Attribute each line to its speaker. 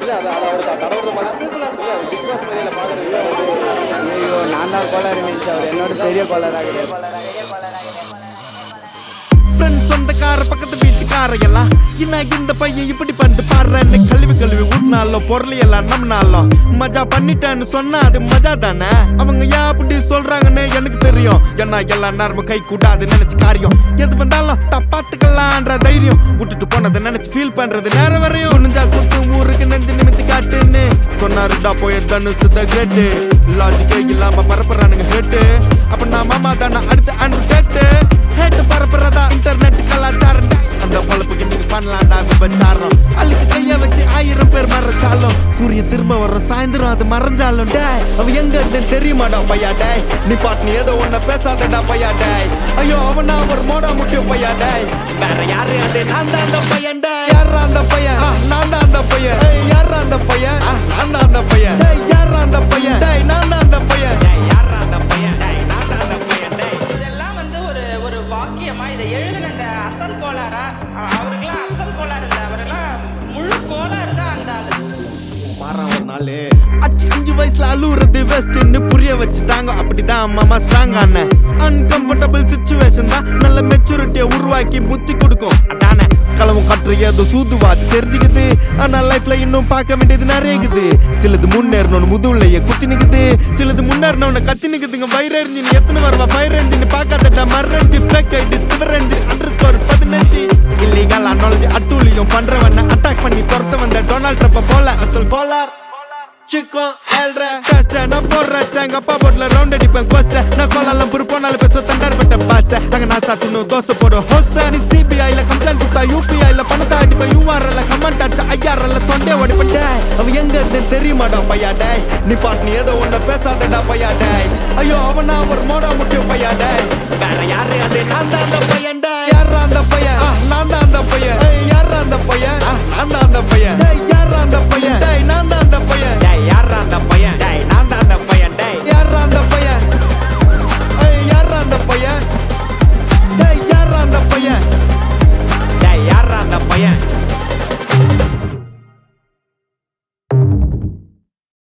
Speaker 1: இல்ல அது அவரு கடவுள் பிக் பாஸ் மலையில பாக்குறது.
Speaker 2: ஐயோ நான் தான் கோளாறு நினைச்சு அவர் என்னோட பெரிய கோளாறாக.
Speaker 3: சொந்தக்கார பக்கத்து வீட்டுக்கார எல்லாம் என்ன இந்த பையன் இப்படி பண்ணிட்டு பாடுறேன்னு கழுவி ஊட்டினாலும் பொருள் எல்லாம் நம்மனாலும் மஜா பண்ணிட்டேன்னு சொன்னா அது மஜா தானே. அவங்க ஏன் அப்படி சொல்றாங்கன்னு எனக்கு தெரியும். ஏன்னா எல்லா நேரமும் கை கூடாது நினைச்சு காரியம் எது வந்தாலும் தப்பாத்துக்கலான்ற தைரியம் விட்டுட்டு போனதை நினைச்சு ஃபீல் பண்றது நேரம் வரையும் நெஞ்சா குத்து ஊருக்கு நெஞ்சு நிமித்தி காட்டுன்னு சொன்னாருடா போயிட்டு சுத்த கிரேட்டு லாஜிக்கே இல்லாம பரப்புறானுங்க ஹேட்டு. அப்ப நான் மாமா தானே அடுத்து அன்று கேட்டு ஹேட்டு பரப்புறதா இன்டர்நெட் கலாச்சாரம். அந்த பொழப்புக்கு நீங்க பண்ணலாம்டா விபச்சாரம். அழுக்கு கைய வச்சு 1000 பேர் மறைச்சாலும் சூரியன் திரும்ப வர்ற சாயந்தரம் அது மறைஞ்சாலும் டேய் அவ எங்க இருந்தேன்னு தெரியுமாடா பையா டேய். நீ பாட்டு நீ ஏதோ ஒன்ன பேசாதடா பையா டேய். ஐயோ அவனா ஒரு மோடா முட்டியும் பையா டேய். வேற யாரு அது நான் தான் அந்த பையன் டேய். யாரா அந்த பையன் நான் தான் அந்த பையன். யாரா அந்த பையன் நான் தான் அந்த பையன். டேய் யாரா அந்த பையன் டேய் நான் தான் அந்த பையன். டேய் யாரா அந்த பையன் டேய் நான் தான் அந்த பையன் டேய்.
Speaker 4: இதெல்லாம் ஒரு வாக்கியமா இதை எழுதுன அந்த அசல் கோளாரா அவருக்கெல்லாம் அசல் கோளாறு இல்லை, அவரெல்லாம் முழு கோளாறு தான் அந்த
Speaker 3: ஒரு நாள் 5 வயசுல அழுவுறது வெஸ்ட்னு புரிய வச்சுட்டாங்க. அப்படிதான் மாமா ஸ்ட்ராங் ஆன அன்கம்ஃபர்டபிள் சிச்சுவேஷன் தான் நல்ல மெச்சூரிட்டியை உருவாக்கி புத்தி கொடுக்கும். அதானே களவும் கற்று ஏதோ சூதுவாது தெரிஞ்சுக்குது. ஆனா லைஃப்ல இன்னும் பார்க்க வேண்டியது நிறைய இருக்குது. சிலது முன்னேறணும்னு முதுகுலையே குத்தி நிக்குது, சிலது முன்னேறணும்னு கத்தி நிக்குதுங்க. வயிறு எரிஞ்சின்னு எத்தனை வருவா ஃபயர் எரிஞ்சின்னு பார்க்காதட்டா மறைஞ்சி ஃபேக் ஐடி சிவர் எரிஞ்சி _15 இல்லீகல் நாலேஜ் அட்டூழியம் பண்றவன அட்டாக் பண்ணி துரத்த வந்த டொனால்ட் ட்ரம்ப் போல அசல் கோலார் சிக்கன் ஏழ்ற டெஸ்ட் நான் போடுறேன். எங்க அப்பா போட்ல ரவுண்ட் அடிப்பேன் கோஸ்ட். நான் கோலாலம் புரு போனாலும் பேச தண்டார்பட்ட பாச. அங்க நான் சாத்துணும் தோசை போடும் ஹோச. நீ சிபிஐல கம்ப்ளைண்ட் கொடுத்தா யூபிஐல பணத்தை அடிப்பேன். யூஆர்எல்ல கமெண்ட் அடிச்சா ஐஆர்எல்ல தொண்டே ஓடிப்பேன் டேய். அவ எங்க இருந்தேன்னு தெரியுமாடா பையா டேய். நீ பாட்டு நீ ஏதோ ஒன்ன பேசாதடா பையா டேய். ஐயோ அவனா ஒரு மோடா முட்டியும் பையா டேய். வேற யாரு அது நான் தான் அந்த பையன் டேய். யாரா அந்த பையன் நான் தான் அந்த பையன். யாரா அந்த பையன் நான் தான் அந்த